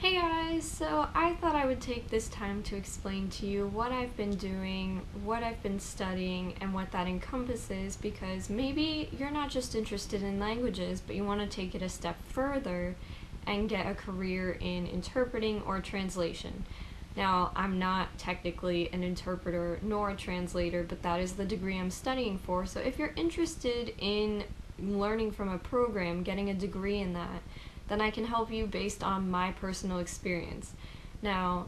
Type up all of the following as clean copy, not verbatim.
Hey guys, so I thought I would take this time to explain to you what I've been doing, what I've been studying, and what that encompasses because maybe you're not just interested in languages, but you want to take it a step further and get a career in interpreting or translation. Now, I'm not technically an interpreter nor a translator, but that is the degree I'm studying for, so if you're interested in learning from a program, getting a degree in that, then I can help you based on my personal experience. Now,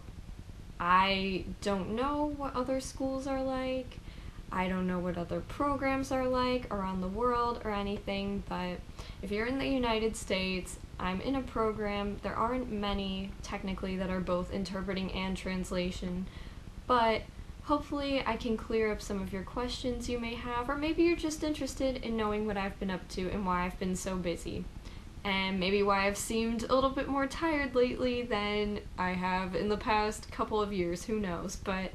I don't know what other schools are like. I don't know what other programs are like around the world or anything, but if you're in the United States, I'm in a program. There aren't many, technically, that are both interpreting and translation, but hopefully I can clear up some of your questions you may have, or maybe you're just interested in knowing what I've been up to and why I've been so busy. And maybe why I've seemed a little bit more tired lately than I have in the past couple of years, who knows. But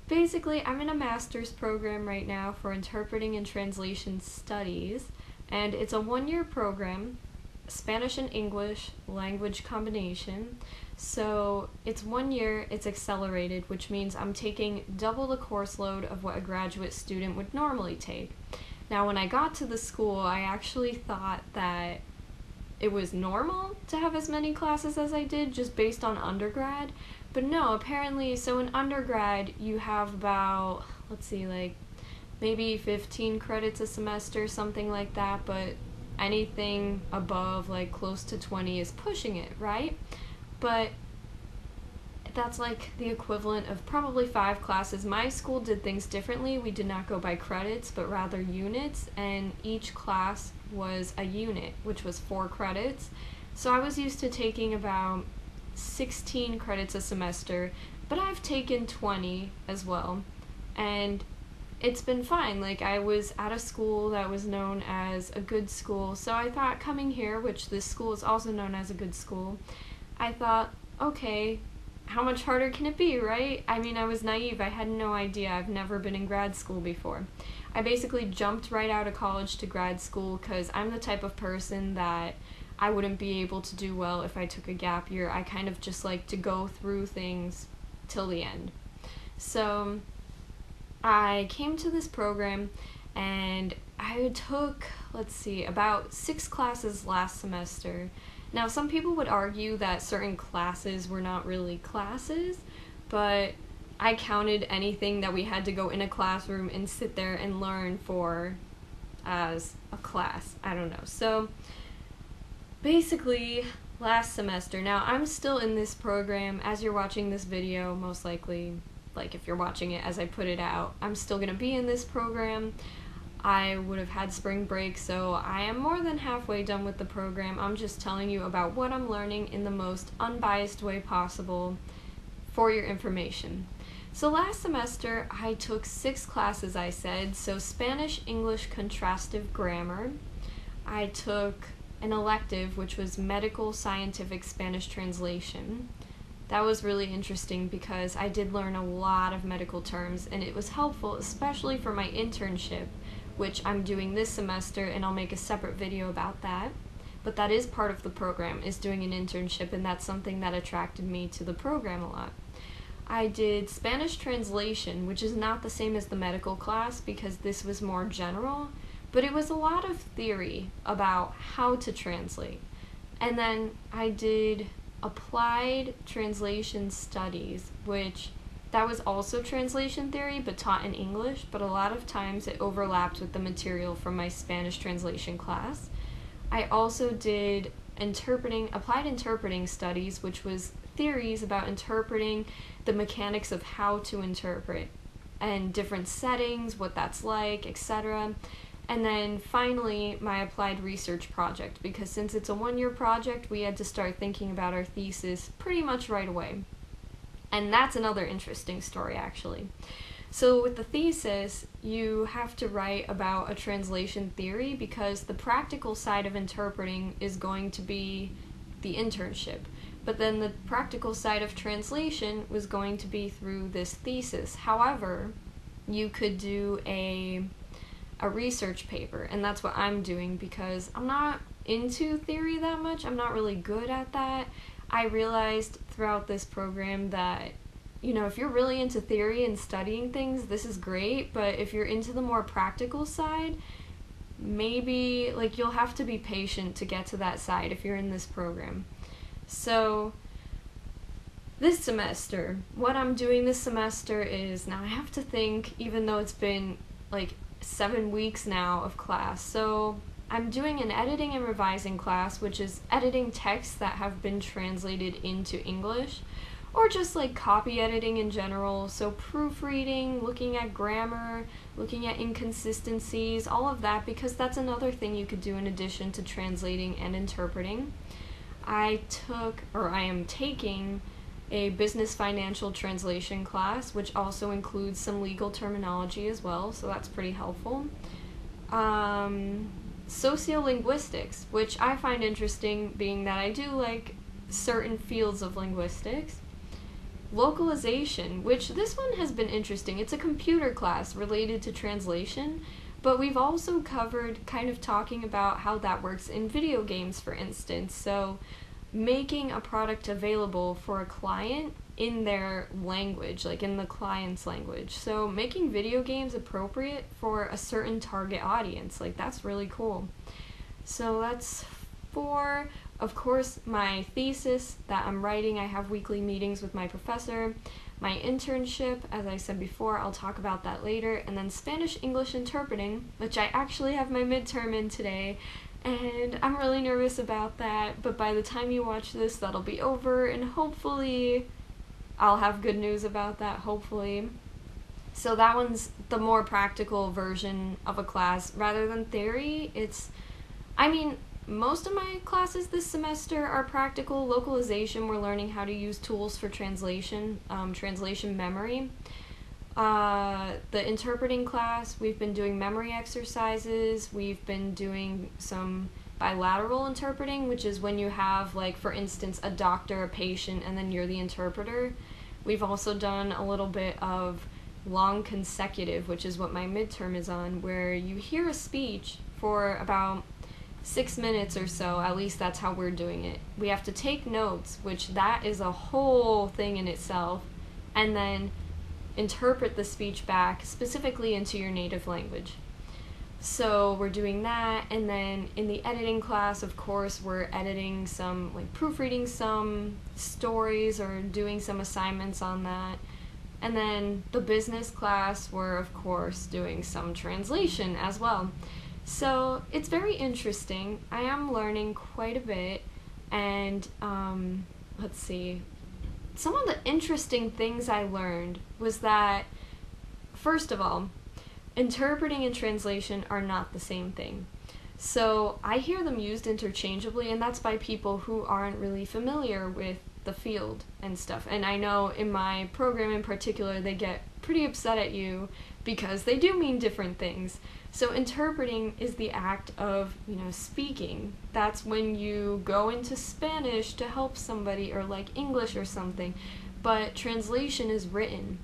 basically, I'm in a master's program right now for interpreting and translation studies, and it's a one-year program, Spanish and English language combination. So it's 1 year, it's accelerated, which means I'm taking double the course load of what a graduate student would normally take. Now, when I got to the school, I actually thought that it was normal to have as many classes as I did just based on undergrad, but no, apparently, so in undergrad you have about, maybe 15 credits a semester, something like that, but anything above close to 20 is pushing it, right? But that's the equivalent of probably 5 classes. My school did things differently. We did not go by credits, but rather units, and each class was a unit, which was 4 credits. So I was used to taking about 16 credits a semester, but I've taken 20 as well, and it's been fine. I was at a school that was known as a good school, so I thought coming here, which this school is also known as a good school, I thought, okay, how much harder can it be, right? I mean, I was naive. I had no idea. I've never been in grad school before. I basically jumped right out of college to grad school because I'm the type of person that I wouldn't be able to do well if I took a gap year. I kind of just like to go through things till the end. So I came to this program and I took, about 6 classes last semester. Now, some people would argue that certain classes were not really classes, but I counted anything that we had to go in a classroom and sit there and learn for as a class. I don't know. So, basically, last semester, now I'm still in this program. As you're watching this video, most likely, if you're watching it as I put it out, I'm still going to be in this program. I would have had spring break, so I am more than halfway done with the program. I'm just telling you about what I'm learning in the most unbiased way possible for your information. So last semester, I took 6 classes, I said. So Spanish, English, contrastive grammar. I took an elective, which was medical scientific Spanish translation. That was really interesting because I did learn a lot of medical terms, and it was helpful, especially for my internship, which I'm doing this semester, and I'll make a separate video about that. But that is part of the program, is doing an internship, and that's something that attracted me to the program a lot. I did Spanish translation, which is not the same as the medical class because this was more general, but it was a lot of theory about how to translate. And then I did applied translation studies, which that was also translation theory, but taught in English, but a lot of times it overlapped with the material from my Spanish translation class. I also did applied interpreting studies, which was theories about interpreting, the mechanics of how to interpret, and different settings, what that's like, etc. And then finally, my applied research project, because since it's a 1-year project, we had to start thinking about our thesis pretty much right away. And that's another interesting story, actually. So with the thesis, you have to write about a translation theory because the practical side of interpreting is going to be the internship. But then the practical side of translation was going to be through this thesis. However, you could do a research paper, and that's what I'm doing because I'm not into theory that much. I'm not really good at that. I realized throughout this program that, you know, if you're really into theory and studying things, this is great, but if you're into the more practical side, maybe, like, you'll have to be patient to get to that side if you're in this program. So, this semester, what I'm doing this semester is, now I have to think, even though it's been, like, 7 weeks now of class, so I'm doing an editing and revising class, which is editing texts that have been translated into English, or just like copy editing in general, so proofreading, looking at grammar, looking at inconsistencies, all of that, because that's another thing you could do in addition to translating and interpreting. I am taking a business financial translation class, which also includes some legal terminology as well, so that's pretty helpful. Sociolinguistics, which I find interesting, being that I do like certain fields of linguistics. Localization, which this one has been interesting. It's a computer class related to translation, but we've also covered kind of talking about how that works in video games, for instance. So making a product available for a client in their language, like in the client's language. So making video games appropriate for a certain target audience, like that's really cool. So that's 4. Of course, my thesis that I'm writing, I have weekly meetings with my professor. My internship, as I said before, I'll talk about that later. And then Spanish-English interpreting, which I actually have my midterm in today. And I'm really nervous about that, but by the time you watch this, that'll be over, and hopefully I'll have good news about that, hopefully. So that one's the more practical version of a class. Rather than theory, most of my classes this semester are practical. Localization, we're learning how to use tools for translation, translation memory. The interpreting class, we've been doing memory exercises, we've been doing some bilateral interpreting, which is when you have, like, for instance, a doctor, a patient, and then you're the interpreter. We've also done a little bit of long consecutive, which is what my midterm is on, where you hear a speech for about 6 minutes or so. At least that's how we're doing it. We have to take notes, which that is a whole thing in itself, and then interpret the speech back specifically into your native language. So we're doing that, and then in the editing class, of course, we're editing some, like, proofreading some stories or doing some assignments on that. And then the business class, we're of course doing some translation as well. So it's very interesting. I am learning quite a bit, and let's see. Some of the interesting things I learned was that, first of all, interpreting and translation are not the same thing. So I hear them used interchangeably, and that's by people who aren't really familiar with the field and stuff. And I know in my program in particular, they get pretty upset at you because they do mean different things. So interpreting is the act of, speaking. That's when you go into Spanish to help somebody, or like English or something. But translation is written.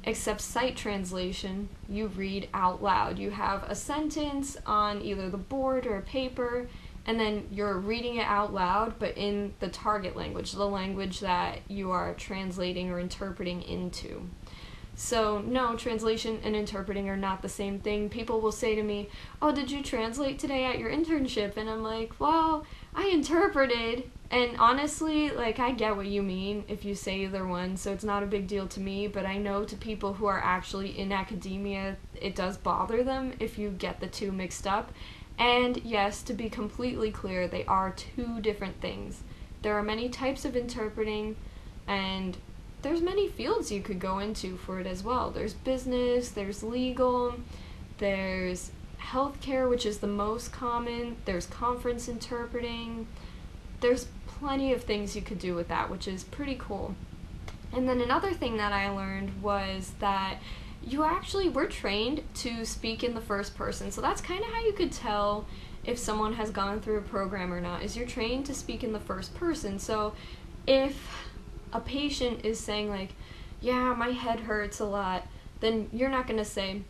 Except sight translation, you read out loud. You have a sentence on either the board or a paper, and then you're reading it out loud, but in the target language, the language that you are translating or interpreting into. So, no, translation and interpreting are not the same thing. People will say to me, "Oh, did you translate today at your internship?" And I'm like, "Well, I interpreted." And honestly, like, I get what you mean if you say either one, so it's not a big deal to me, but I know to people who are actually in academia, it does bother them if you get the two mixed up. And yes, to be completely clear, they are two different things. There are many types of interpreting, and there's many fields you could go into for it as well. There's business, there's legal, there's healthcare, which is the most common, there's conference interpreting. There's plenty of things you could do with that, which is pretty cool. And then another thing that I learned was that we're trained to speak in the first person. So that's kind of how you could tell if someone has gone through a program or not, is you're trained to speak in the first person. So if a patient is saying, like, "Yeah, my head hurts a lot," then you're not going to say,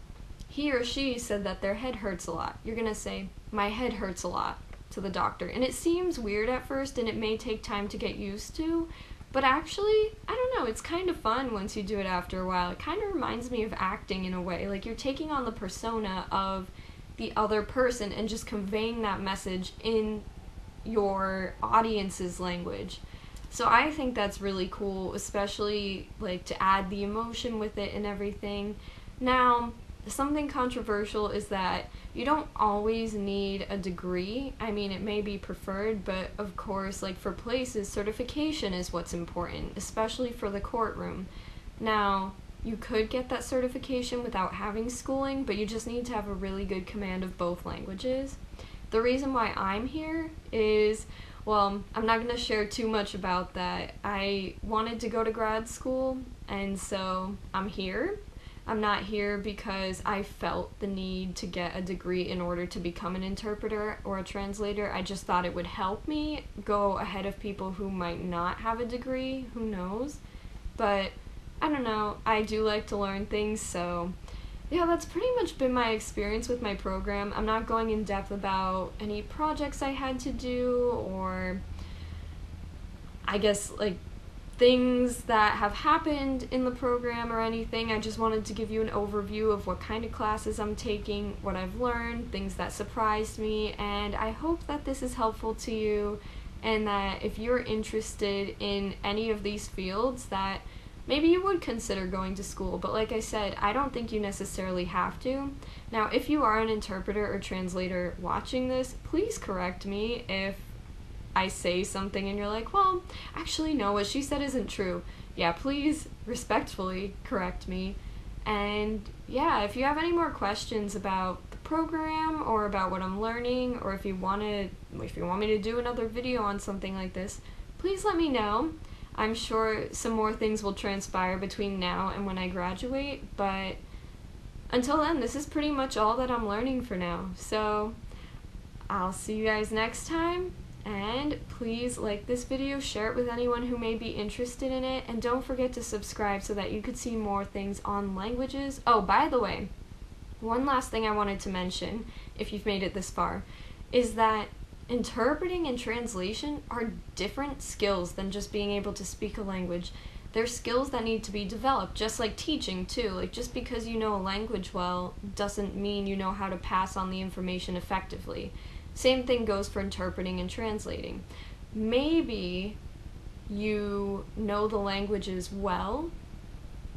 "He or she said that their head hurts a lot." You're going to say, "My head hurts a lot." to the doctor. And it seems weird at first, and it may take time to get used to, but actually, I don't know, it's kind of fun once you do it after a while. It kind of reminds me of acting in a way. Like, you're taking on the persona of the other person and just conveying that message in your audience's language. So I think that's really cool, especially like to add the emotion with it and everything. Now, something controversial is that you don't always need a degree. I mean, it may be preferred, but of course, like for places, certification is what's important, especially for the courtroom. Now, you could get that certification without having schooling, but you just need to have a really good command of both languages. The reason why I'm here is, well, I'm not going to share too much about that. I wanted to go to grad school, and so I'm here. I'm not here because I felt the need to get a degree in order to become an interpreter or a translator. I just thought it would help me go ahead of people who might not have a degree. Who knows? But I don't know. I do like to learn things, so yeah, that's pretty much been my experience with my program. I'm not going in depth about any projects I had to do, or I guess like things that have happened in the program or anything. I just wanted to give you an overview of what kind of classes I'm taking, what I've learned, things that surprised me, and I hope that this is helpful to you, and that if you're interested in any of these fields, that maybe you would consider going to school. But like I said, I don't think you necessarily have to. Now, if you are an interpreter or translator watching this, please correct me if I say something and you're like, well, actually no, what she said isn't true. Yeah, please respectfully correct me. And yeah, if you have any more questions about the program or about what I'm learning, or if you want me to do another video on something like this, please let me know. I'm sure some more things will transpire between now and when I graduate, but until then, this is pretty much all that I'm learning for now. So I'll see you guys next time. And please like this video, share it with anyone who may be interested in it, and don't forget to subscribe so that you could see more things on languages. Oh, by the way, one last thing I wanted to mention, if you've made it this far, is that interpreting and translation are different skills than just being able to speak a language. They're skills that need to be developed, just like teaching too. Like, just because you know a language well doesn't mean you know how to pass on the information effectively. Same thing goes for interpreting and translating. Maybe you know the languages well,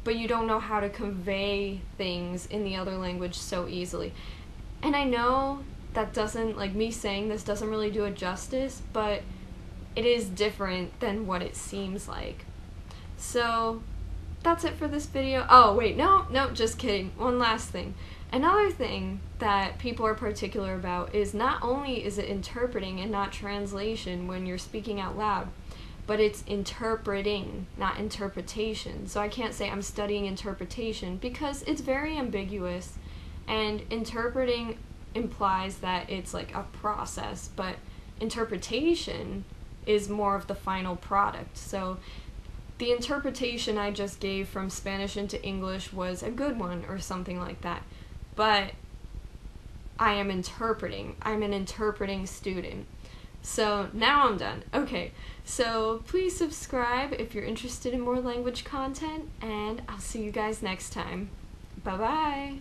but you don't know how to convey things in the other language so easily. And I know that doesn't, like, me saying this doesn't really do it justice, but it is different than what it seems like. So that's it for this video. Oh, wait, no, just kidding. One last thing. Another thing that people are particular about is not only is it interpreting and not translation when you're speaking out loud, but it's interpreting, not interpretation. So I can't say I'm studying interpretation because it's very ambiguous, and interpreting implies that it's like a process, but interpretation is more of the final product. So the interpretation I just gave from Spanish into English was a good one or something like that. But I am interpreting. I'm an interpreting student. So now I'm done. Okay, so please subscribe if you're interested in more language content, and I'll see you guys next time. Bye-bye!